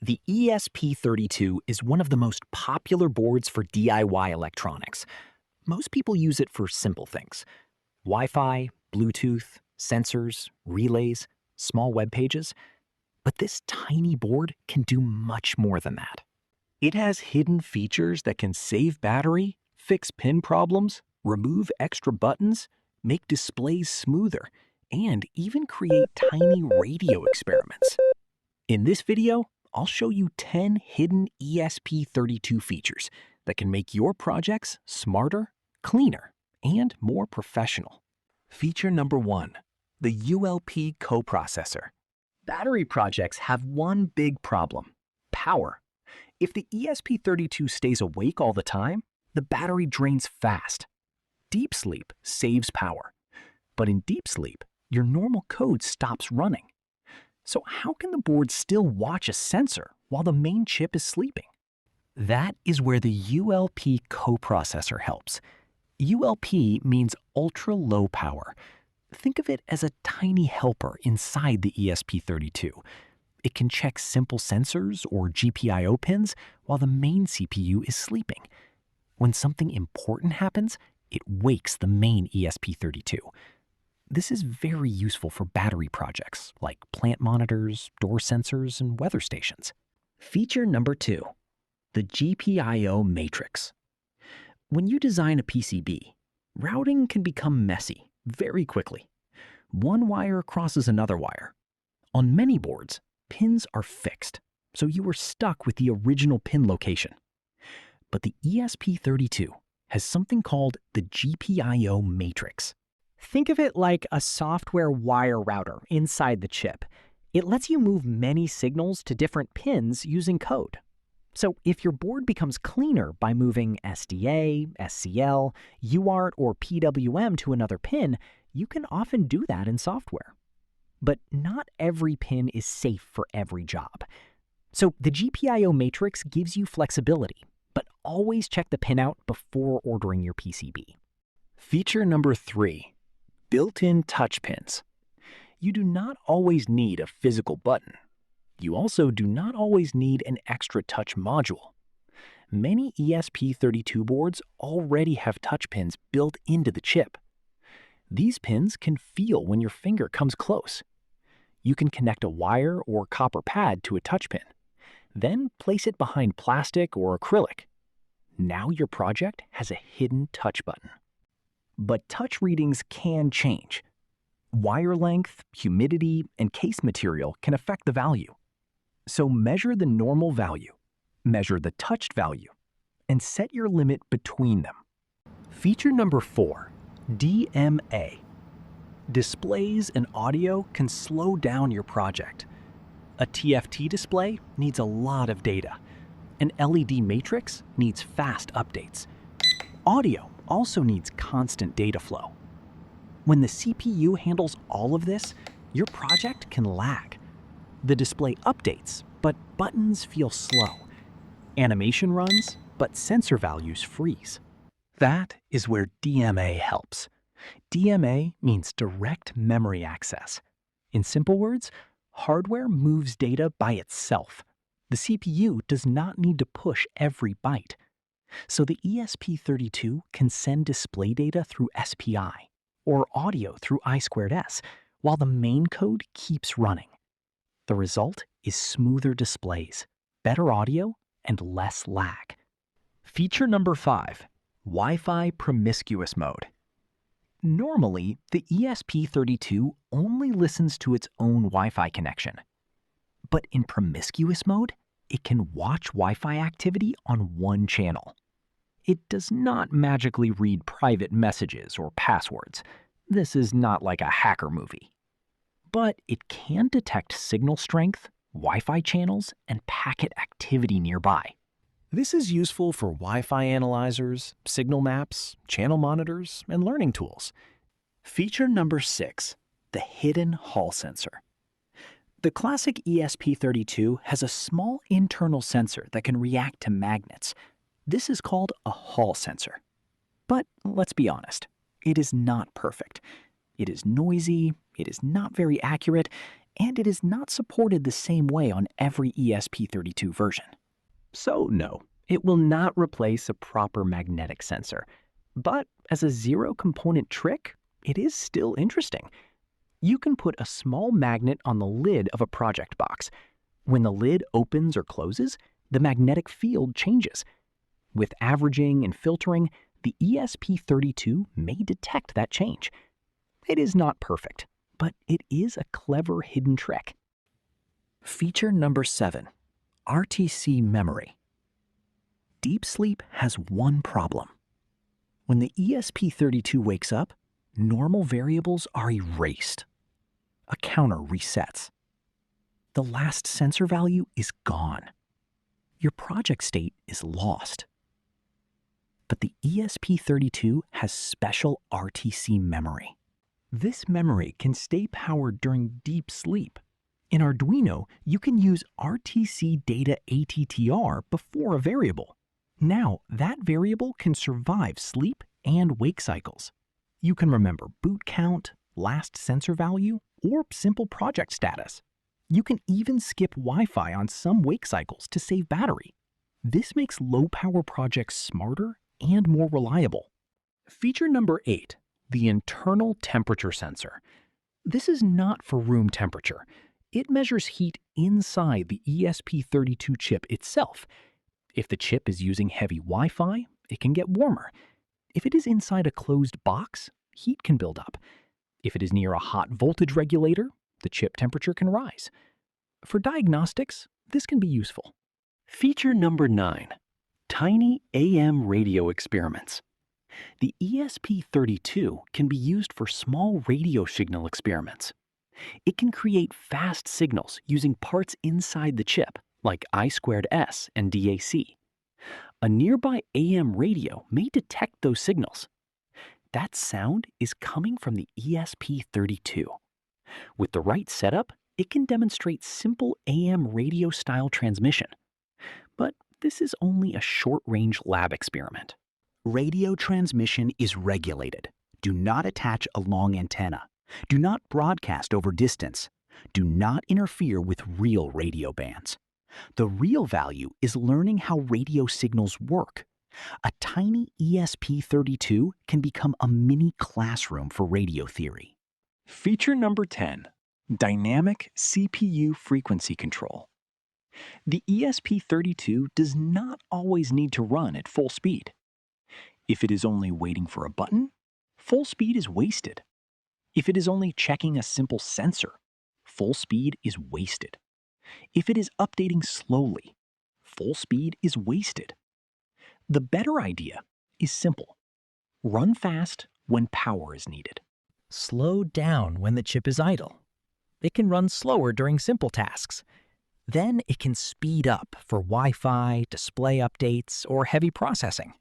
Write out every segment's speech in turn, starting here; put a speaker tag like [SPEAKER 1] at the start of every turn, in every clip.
[SPEAKER 1] The ESP32 is one of the most popular boards for DIY electronics. Most people use it for simple things: Wi-Fi, Bluetooth, sensors, relays, small web pages. But this tiny board can do much more than that.
[SPEAKER 2] It has hidden features that can save battery, fix pin problems, remove extra buttons, make displays smoother, and even create tiny radio experiments. In this video, I'll show you 10 hidden ESP32 features that can make your projects smarter, cleaner, and more professional. Feature number 1, the ULP coprocessor.
[SPEAKER 1] Battery projects have one big problem: power. If the ESP32 stays awake all the time, the battery drains fast. Deep sleep saves power. But in deep sleep, your normal code stops running. So how can the board still watch a sensor while the main chip is sleeping? That is where the ULP coprocessor helps. ULP means ultra-low power. Think of it as a tiny helper inside the ESP32. It can check simple sensors or GPIO pins while the main CPU is sleeping. When something important happens, it wakes the main ESP32. This is very useful for battery projects like plant monitors, door sensors, and weather stations. Feature number 2, the GPIO Matrix. When you design a PCB, routing can become messy very quickly. One wire crosses another wire. On many boards, pins are fixed, so you are stuck with the original pin location. But the ESP32 has something called the GPIO Matrix.
[SPEAKER 3] Think of it like a software wire router inside the chip. It lets you move many signals to different pins using code. So if your board becomes cleaner by moving SDA, SCL, UART, or PWM to another pin, you can often do that in software. But not every pin is safe for every job. So the GPIO Matrix gives you flexibility, but always check the pinout before ordering your PCB.
[SPEAKER 2] Feature number 3, built-in touch pins.
[SPEAKER 1] You do not always need a physical button. You also do not always need an extra touch module. Many ESP32 boards already have touch pins built into the chip. These pins can feel when your finger comes close. You can connect a wire or copper pad to a touch pin, then place it behind plastic or acrylic. Now your project has a hidden touch button. But touch readings can change. Wire length, humidity, and case material can affect the value. So measure the normal value, measure the touched value, and set your limit between them.
[SPEAKER 2] Feature number 4, DMA. Displays and audio can slow down your project. A TFT display needs a lot of data. An LED matrix needs fast updates. Audio also needs constant data flow. When the CPU handles all of this, your project can lag. The display updates, but buttons feel slow. Animation runs, but sensor values freeze. That is where DMA helps. DMA means direct memory access. In simple words, hardware moves data by itself. The CPU does not need to push every byte. So the ESP32 can send display data through SPI or audio through I2S while the main code keeps running. The result is smoother displays, better audio, and less lag. Feature number 5, Wi-Fi promiscuous mode. Normally, the ESP32 only listens to its own Wi-Fi connection. But in promiscuous mode, it can watch Wi-Fi activity on one channel. It does not magically read private messages or passwords. This is not like a hacker movie. But it can detect signal strength, Wi-Fi channels, and packet activity nearby. This is useful for Wi-Fi analyzers, signal maps, channel monitors, and learning tools.
[SPEAKER 1] Feature number 6, the hidden Hall sensor. The classic ESP32 has a small internal sensor that can react to magnets. This is called a Hall sensor. But let's be honest, it is not perfect. It is noisy, it is not very accurate, and it is not supported the same way on every ESP32 version.
[SPEAKER 2] So no, it will not replace a proper magnetic sensor. But as a zero-component trick, it is still interesting. You can put a small magnet on the lid of a project box. When the lid opens or closes, the magnetic field changes. With averaging and filtering, the ESP32 may detect that change. It is not perfect, but it is a clever hidden trick.
[SPEAKER 1] Feature number 7, RTC memory. Deep sleep has one problem. When the ESP32 wakes up, normal variables are erased. A counter resets. The last sensor value is gone. Your project state is lost. But the ESP32 has special RTC memory. This memory can stay powered during deep sleep. In Arduino, you can use RTC data ATTR before a variable. Now, that variable can survive sleep and wake cycles. You can remember boot count, last sensor value, or simple project status. You can even skip Wi-Fi on some wake cycles to save battery. This makes low-power projects smarter and more reliable.
[SPEAKER 2] Feature number 8, the internal temperature sensor. This is not for room temperature. It measures heat inside the ESP32 chip itself. If the chip is using heavy Wi-Fi, it can get warmer. If it is inside a closed box, heat can build up. If it is near a hot voltage regulator, the chip temperature can rise. For diagnostics, this can be useful. Feature number 9, tiny AM radio experiments. The ESP32 can be used for small radio signal experiments. It can create fast signals using parts inside the chip, like I2S and DAC. A nearby AM radio may detect those signals. That sound is coming from the ESP32. With the right setup, it can demonstrate simple AM radio-style transmission. But this is only a short-range lab experiment.
[SPEAKER 1] Radio transmission is regulated. Do not attach a long antenna. Do not broadcast over distance. Do not interfere with real radio bands. The real value is learning how radio signals work. A tiny ESP32 can become a mini classroom for radio theory.
[SPEAKER 2] Feature number 10, dynamic CPU frequency control. The ESP32 does not always need to run at full speed. If it is only waiting for a button, full speed is wasted. If it is only checking a simple sensor, full speed is wasted. If it is updating slowly, full speed is wasted. The better idea is simple. Run fast when power is needed.
[SPEAKER 3] Slow down when the chip is idle. It can run slower during simple tasks. Then it can speed up for Wi-Fi, display updates, or heavy processing.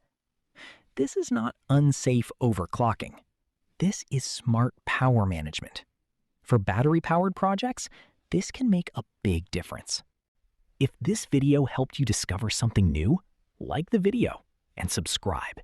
[SPEAKER 3] This is not unsafe overclocking. This is smart power management. For battery-powered projects, this can make a big difference. If this video helped you discover something new, like the video and subscribe.